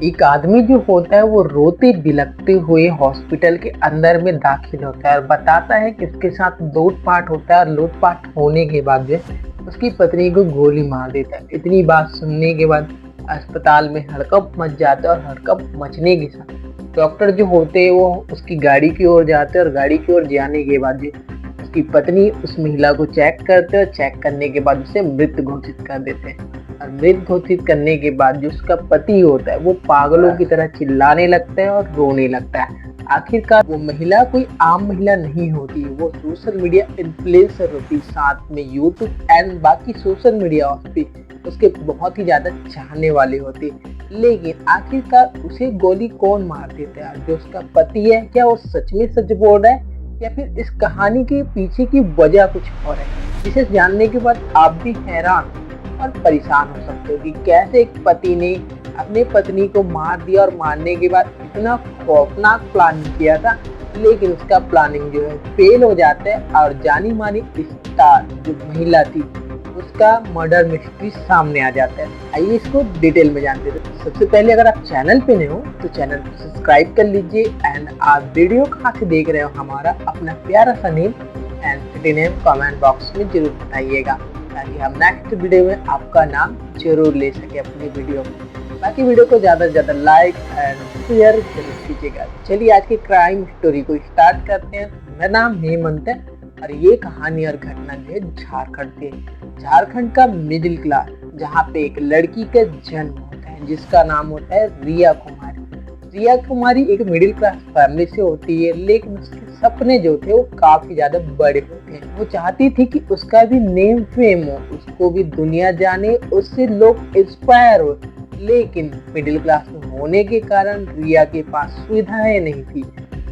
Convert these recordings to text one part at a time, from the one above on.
एक आदमी जो होता है वो रोते बिलखते हुए हॉस्पिटल के अंदर में दाखिल होता है और बताता है कि उसके साथ लूटपाट होता है और लूटपाट होने के बाद जो है उसकी पत्नी को गोली मार देता है। इतनी बात सुनने के बाद अस्पताल में हड़कंप मच जाता है और हड़कंप मचने के साथ डॉक्टर जो होते हैं वो उसकी गाड़ी की ओर जाते हैं और गाड़ी की ओर जाने के बाद जो उसकी पत्नी उस महिला को चेक करते हैं और चेक करने के बाद उसे मृत घोषित कर देते हैं। और मृत घोषित करने के बाद जो उसका पति होता है वो पागलों की तरह चिल्लाने लगता है और रोने लगता है। आखिरकार वो महिला कोई आम महिला नहीं होती, वो सोशल मीडिया इन्फ्लुएंसर होती, साथ में यूट्यूब एंड बाकी सोशल मीडिया पे उसके बहुत ही ज्यादा चाहने वाले होते। लेकिन आखिरकार उसे गोली कौन मार देता है? जो उसका पति है, क्या वो सच में सच बोल रहा है या फिर इस कहानी के पीछे की वजह कुछ और है? जिसे जानने के बाद आप भी हैरान और परेशान हो सकते हो कि कैसे एक पति ने अपने पत्नी को मार दिया और मारने के बाद इतना खौफनाक प्लानिंग किया था, लेकिन उसका प्लानिंग जो है फेल हो जाता है और जानी मानी स्टार जो महिला थी उसका मर्डर मिस्ट्री सामने आ जाता है। आइए इसको डिटेल में जानते हैं। सबसे पहले अगर आप चैनल पे नए हो तो चैनल को सब्सक्राइब कर लीजिए एंड आप वीडियो कहाँ से देख रहे हो हमारा अपना प्यारा सा name and city name comment box में जरूर बताइएगा ताकि हम नेक्स्ट वीडियो में आपका नाम जरूर ले सके अपनी वीडियो में। बाकी वीडियो को ज़्यादा से ज़्यादा लाइक एंड शेयर जरूर कीजिएगा। चलिए आज की क्राइम स्टोरी को स्टार्ट करते हैं। मेरा नाम हेमंत है और ये कहानी और घटना जो है झारखंड के झारखंड का मिडिल क्लास जहाँ पे एक लड़की का जन्म होता है जिसका नाम होता है रिया कुमारी। रिया कुमारी एक मिडिल क्लास फैमिली से होती है, लेकिन उसके सपने जो थे वो काफी ज्यादा बड़े होते हैं। वो चाहती थी कि उसका भी नेम फेम हो, उसको भी दुनिया जाने, उससे लोग इंस्पायर हो। लेकिन मिडिल क्लास में होने के कारण रिया के पास सुविधाएं नहीं थी।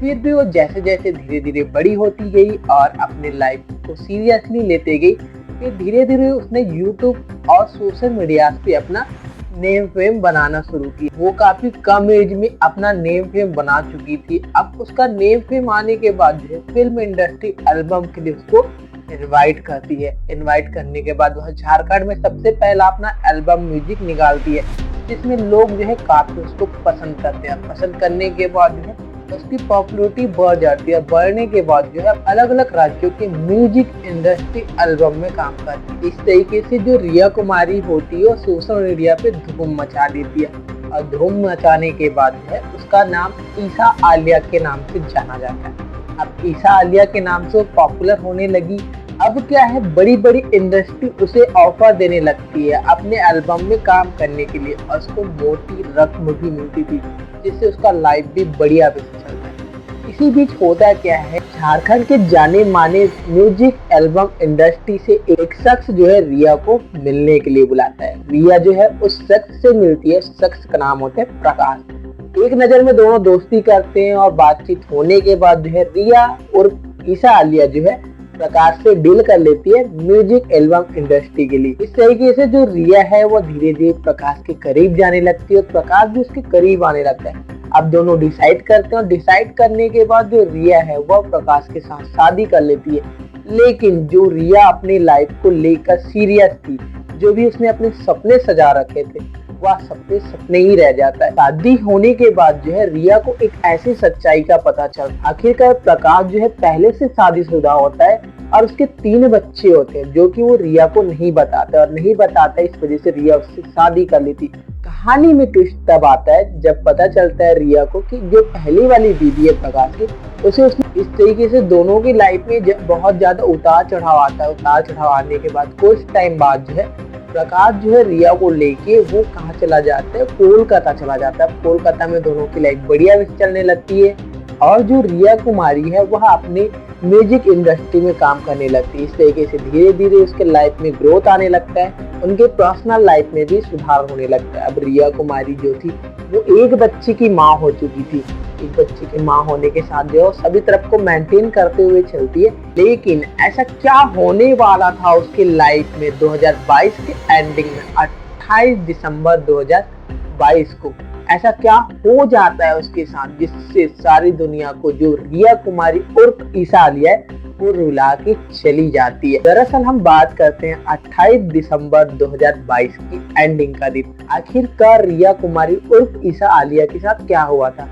फिर भी वो जैसे जैसे धीरे धीरे बड़ी होती गई और अपने लाइफ को सीरियसली लेते गई, फिर धीरे धीरे उसने यूट्यूब और सोशल मीडिया पे अपना नेम फेम बनाना शुरू की। वो काफी कम एज में अपना नेम फेम बना चुकी थी। अब उसका नेम फेम आने के बाद जो है फिल्म इंडस्ट्री एल्बम के लिए उसको इनवाइट करती है। इनवाइट करने के बाद वह झारखंड में सबसे पहला अपना एल्बम म्यूजिक निकालती है जिसमें लोग जो है काफी उसको पसंद करते हैं। पसंद करने के बाद जो है उसकी पॉपुलरिटी बढ़ जाती है। बढ़ने के बाद जो है अलग अलग राज्यों के म्यूजिक इंडस्ट्री एल्बम में काम करती है। इस तरीके से जो रिया कुमारी होती है वो सोशल मीडिया पे धूम मचा देती है और धूम मचाने के बाद जो है उसका नाम ईसा आलिया के नाम से जाना जाता है। अब ईसा आलिया के नाम से वो पॉपुलर होने लगी। अब क्या है, बड़ी बड़ी इंडस्ट्री उसे ऑफर देने लगती है अपने एल्बम में काम करने के लिए और उसको मोटी रकम भी मिलती थी जिससे उसका लाइफ भी बढ़िया भी चलता है। इसी बीच होता क्या है, झारखंड के जाने माने म्यूजिक एल्बम इंडस्ट्री से एक शख्स जो है रिया को मिलने के लिए बुलाता है। रिया जो है उस शख्स से मिलती है। उस शख्स का नाम होता है प्रकाश। एक नजर में दोनों दोस्ती करते हैं और बातचीत होने के बाद जो है रिया और ईसा आलिया जो है प्रकाश से डील कर लेती है म्यूजिक एल्बम इंडस्ट्री के लिए। इस तरीके से जो रिया है वो धीरे धीरे प्रकाश के करीब जाने लगती है और प्रकाश भी उसके करीब आने लगता है। अब दोनों डिसाइड करते हैं और डिसाइड करने के बाद जो रिया है वह प्रकाश के साथ शादी कर लेती है। लेकिन जो रिया अपनी लाइफ को लेकर सीरियस थी, जो भी उसने अपने सपने सजा रखे थे वह सपने सपने ही रह जाता है। शादी होने के बाद जो है रिया को एक ऐसी सच्चाई का पता चल, आखिरकार प्रकाश जो है पहले से शादीशुदा होता है और उसके 3 बच्चे होते हैं जो कि वो रिया को नहीं बताता और नहीं बताता, इस वजह से रिया उससे शादी कर लेती। कहानी में ट्विस्ट तब आता है जब पता चलता है रिया को कि जो पहली वाली बीवी है प्रकाश की, उसे उसने इस तरीके से दोनों की लाइफ में बहुत ज्यादा उतार चढ़ाव आता है। उतार चढ़ाव आने के बाद कुछ टाइम बाद जो है प्रकाश जो है रिया को लेके वो कहाँ चला जाता है, कोलकाता चला जाता है। कोलकाता में दोनों की लाइफ बढ़िया चलने लगती है और जो रिया कुमारी है वह अपने म्यूजिक इंडस्ट्री में काम करने लगती है। इस तरीके से धीरे धीरे उसके लाइफ में ग्रोथ आने लगता है, उनके पर्सनल लाइफ में भी सुधार होने लगता है। अब रिया कुमारी जो थी वो एक बच्चे की माँ हो चुकी थी। एक बच्चे की माँ होने के साथ जो है सभी तरफ को मेंटेन करते हुए चलती है। लेकिन ऐसा क्या होने वाला था उसके लाइफ में 2022 के एंडिंग में 28 दिसंबर 2022 को ऐसा क्या हो जाता है उसके साथ जिससे सारी दुनिया को जो रिया कुमारी उर्फ ईसा आलिया है वो रुला के चली जाती है। दरअसल हम बात करते हैं 28 दिसंबर 2022 की एंडिंग का दिन। आखिरकार रिया कुमारी उर्फ ईसा आलिया के साथ क्या हुआ था।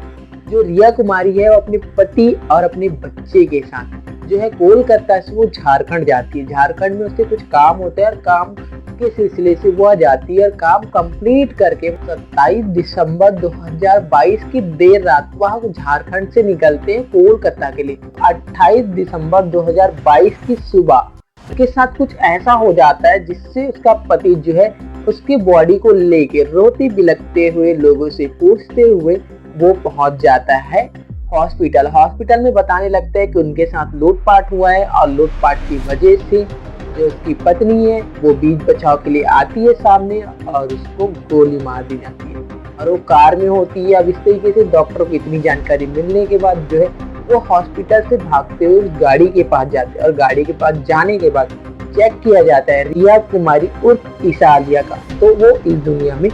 जो रिया कुमारी है वो अपने पति और अपने बच्चे के साथ जो है कोलकाता से वो झारखंड जाती है। झारखंड में उससे कुछ काम होता है और काम के सिलसिले से वो जाती है और काम कंप्लीट करके 27 दिसंबर 2022 की देर रात वह झारखंड से निकलते हैं कोलकाता के लिए। 28 दिसंबर 2022 की सुबह उसके साथ कुछ ऐसा हो जाता है जिससे उसका पति जो है उसकी बॉडी को लेके रोते बिलखते हुए लोगों से पूछते हुए वो पहुंच जाता है हॉस्पिटल में बताने लगता है कि उनके साथ लूटपाट हुआ है और लूटपाट की वजह से जो उसकी पत्नी है वो बीच बचाव के लिए आती है सामने और उसको गोली मार दी जाती है और वो कार में होती है। अब इस तरीके से डॉक्टर को इतनी जानकारी मिलने के बाद जो है वो हॉस्पिटल से भागते हुए उस गाड़ी के पास जाते हैं और गाड़ी के पास जाने के बाद चेक किया जाता है रिया कुमारी उर्फ ईसा आलिया का, तो वो इस दुनिया में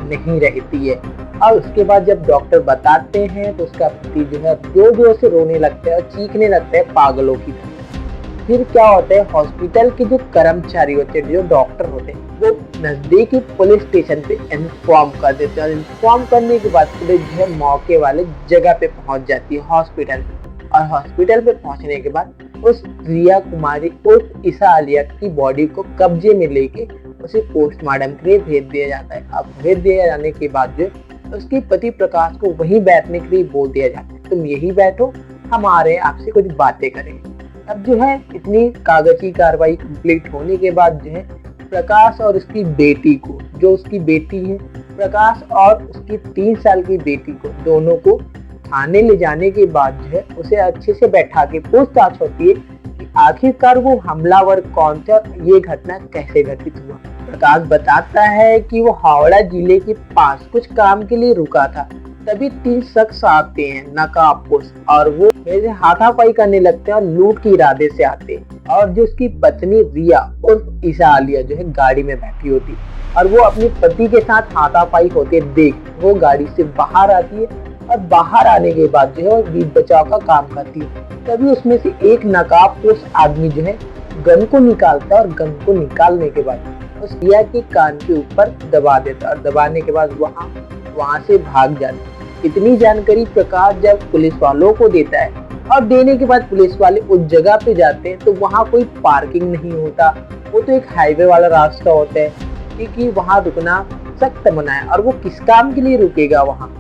नहीं रहती है। और उसके बाद जब डॉक्टर बताते हैं तो उसका पति जो है जोर से रोने लगता है और चीखने लगता है पागलों की तरह। फिर क्या होता है, हॉस्पिटल के जो कर्मचारी होते हैं, जो डॉक्टर होते हैं, वो नजदीकी पुलिस स्टेशन पे इन्फॉर्म कर देते हैं और इन्फॉर्म करने के बाद पुलिस जो है मौके वाले जगह पे पहुंच जाती है हॉस्पिटल। और हॉस्पिटल पे पहुंचने के बाद उस रिया कुमारी उर्फ ईसा आलिया की बॉडी को कब्जे में लेके उसे पोस्टमार्टम के लिए भेज दिया जाता है। अब भेज दिया जाने के बाद जो उसके पति प्रकाश को वहीं बैठने के लिए बोल दिया जाता है, तुम यहीं बैठो, हम आ रहे हैं आपसे कुछ बातें करेंगे। अब जो है इतनी कागजी कार्रवाई कंप्लीट होने के बाद जो है प्रकाश और उसकी बेटी को, जो उसकी बेटी है, प्रकाश और उसकी 3 साल की बेटी को, दोनों को थाने ले जाने के बाद जो है उसे अच्छे से बैठा के पूछताछ होती है कि आखिरकार वो हमलावर कौन थे और ये घटना कैसे घटित हुआ। प्रकाश बताता है कि वो हावड़ा जिले के पास कुछ काम के लिए रुका था, तभी 3 शख्स आते हैं नकाबपोश और वो मेरे हाथापाई करने लगते हैं और लूट के इरादे से आते हैं। और जो उसकी पत्नी रिया उर्फ ईसा आलिया जो है गाड़ी में बैठी होती और वो अपने पति के साथ हाथापाई होते देख वो गाड़ी से बाहर आती है और बाहर आने के बाद जो है वो बीच बचाव का काम करती है। तभी उसमें से एक नकाबपोश आदमी जो है गन को निकालता है और गन को निकालने के बाद उस रिया के कान के ऊपर दबा देता है और दबाने के बाद वहाँ से भाग जाता है। इतनी जानकारी प्रकाश जब पुलिस वालों को देता है और देने के बाद पुलिस वाले उस जगह पे जाते हैं तो वहाँ कोई पार्किंग नहीं होता, वो तो एक हाईवे वाला रास्ता होता है क्योंकि वहाँ रुकना सख्त मना है और वो किस काम के लिए रुकेगा वहाँ।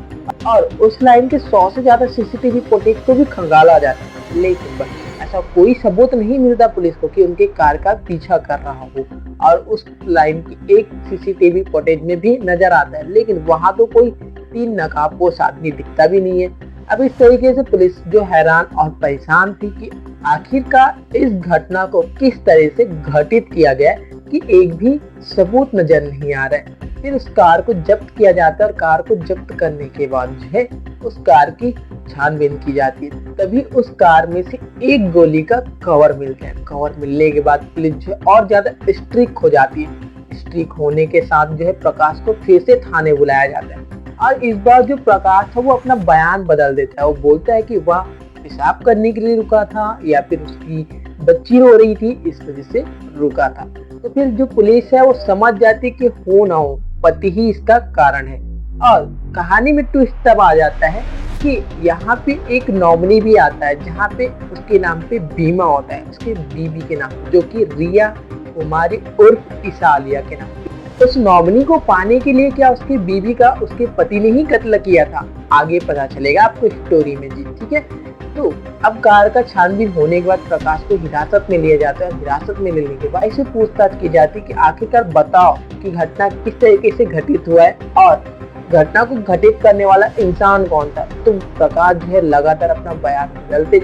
और उस लाइन के 100 से ज्यादा सीसीटीवी फुटेज को भी खंगाला जाता है, लेकिन बस ऐसा कोई सबूत नहीं मिलता पुलिस को कि उनके कार का पीछा कर रहा हो। और उस लाइन की एक सीसीटीवी फुटेज में भी नजर आता है, लेकिन वहाँ तो कोई 3 नकाबपोश आदमी दिखता भी नहीं है। अब इस तरीके से पुलिस जो हैरान और परेशान थी कि आखिरकार इस घटना को किस तरह से घटित किया गया कि एक भी सबूत नजर नहीं आ रहा है। फिर उस कार को जब्त किया जाता है और कार को जब्त करने के बाद जो है उस कार की छानबीन की जाती है। तभी उस कार में से एक गोली का कवर मिलता है। कवर मिलने के बाद पुलिस जो है और ज्यादा स्ट्रिक्ट हो जाती है। स्ट्रिक्ट होने के साथ जो है प्रकाश को फिर से थाने बुलाया जाता है और इस बार जो प्रकाश है वो अपना बयान बदल देता है। वो बोलता है कि वह पेशाब करने के लिए रुका था या फिर उसकी बच्ची रो रही थी इस वजह से रुका था। तो फिर जो पुलिस है वो समझ जाती है कि हो ना हो पति ही इसका कारण है। और कहानी में ट्विस्ट तब आ जाता है कि यहाँ पे एक नॉमिनी भी आता है जहाँ पे उसके नाम पे बीमा होता है, उसके बीबी के नाम, जो कि रिया कुमारी उर्फ ईसा आलिया के नाम। उस नॉमिनी को पाने के लिए क्या उसकी बीबी का उसके पति ने ही कत्ल किया था, आगे पता चलेगा आपको स्टोरी में जी, ठीक है। तो अब कार का छानबीन होने के बाद प्रकाश को हिरासत में लिया जाता है। हिरासत में लेने के बाद इसे पूछताछ की जाती है कि आखिरकार बताओ कि घटना किस तरीके से घटित हुआ है और घटना को घटित करने वाला इंसान कौन था। तो प्रकाश जो है लगातार अपना बयान बदलते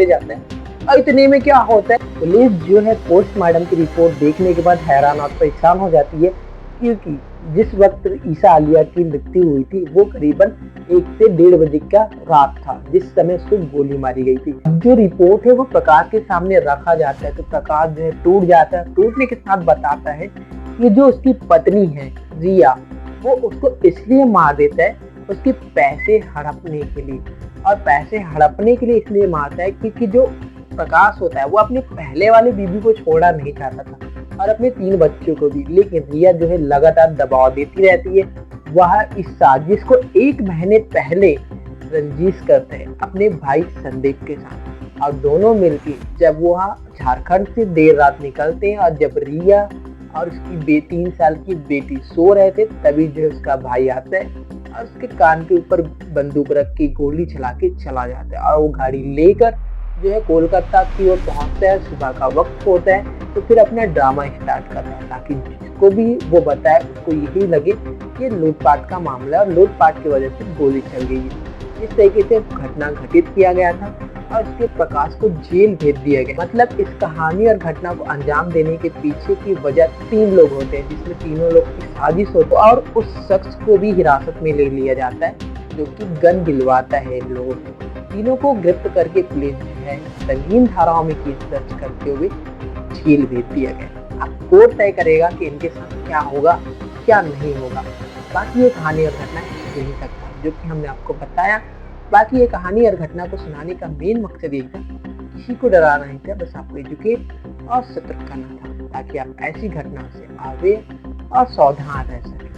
जाता है और इतने में क्या होता है, पुलिस जो है पोस्टमार्टम की रिपोर्ट देखने के बाद हैरान और परेशान हो जाती है क्योंकि जिस वक्त ईसा आलिया की मृत्यु हुई थी वो करीबन 1 से 1:30 बजे का रात था जिस समय उसको गोली मारी गई थी। जो रिपोर्ट है वो प्रकाश के सामने रखा जाता है तो प्रकाश जो है टूट जाता है। टूटने के साथ बताता है कि जो उसकी पत्नी है रिया वो उसको इसलिए मार देता है उसके पैसे हड़पने के लिए, और पैसे हड़पने के लिए इसलिए मारता है क्योंकि जो प्रकाश होता है वो अपने पहले वाले बीवी को छोड़ना नहीं चाहता था और अपने 3 बच्चों को भी, लेकिन रिया जो है लगातार दबाव देती रहती है। वह इस साजिश को 1 महीने पहले रंजिश करते हैं अपने भाई संदीप के साथ और दोनों मिलकर जब वह झारखंड से देर रात निकलते हैं और जब रिया और उसकी 3 साल की बेटी सो रहे थे तभी जो है उसका भाई आता है और उसके कान के ऊपर बंदूक रख के गोली चला के चला जाता है और वो गाड़ी लेकर जो है कोलकाता की ओर पहुंचता है। सुबह का वक्त होता है तो फिर अपना ड्रामा स्टार्ट करता है ताकि जिसको भी वो बताए उसको यही लगे कि लूटपाट का मामला है और लूटपाट की वजह से गोली चल गई है। इस तरीके से घटना घटित किया गया था और उसके प्रकाश को जेल भेज दिया गया। मतलब इस कहानी और घटना को अंजाम देने के पीछे की वजह 3 लोग होते हैं जिसमें तीनों लोग की साजिश होती है और उस शख्स को भी हिरासत में ले लिया जाता है जो कि गन दिलवाता है इन लोगों को। तीनों को गिरफ्त करके पुलिस है संगीन धाराओं में केस दर्ज करते हुए जेल भेज दिया गया। अब कोर्ट तय करेगा कि इनके साथ क्या होगा क्या नहीं होगा। बाकी ये कहानी और घटना यहीं तक था जो कि हमने आपको बताया। बाकी ये कहानी और घटना को सुनाने का मेन मकसद यही था, किसी को डराना नहीं था, बस आपको एजुकेट और सतर्क करना था ताकि आप ऐसी घटना से आगे और सावधान रह सकें।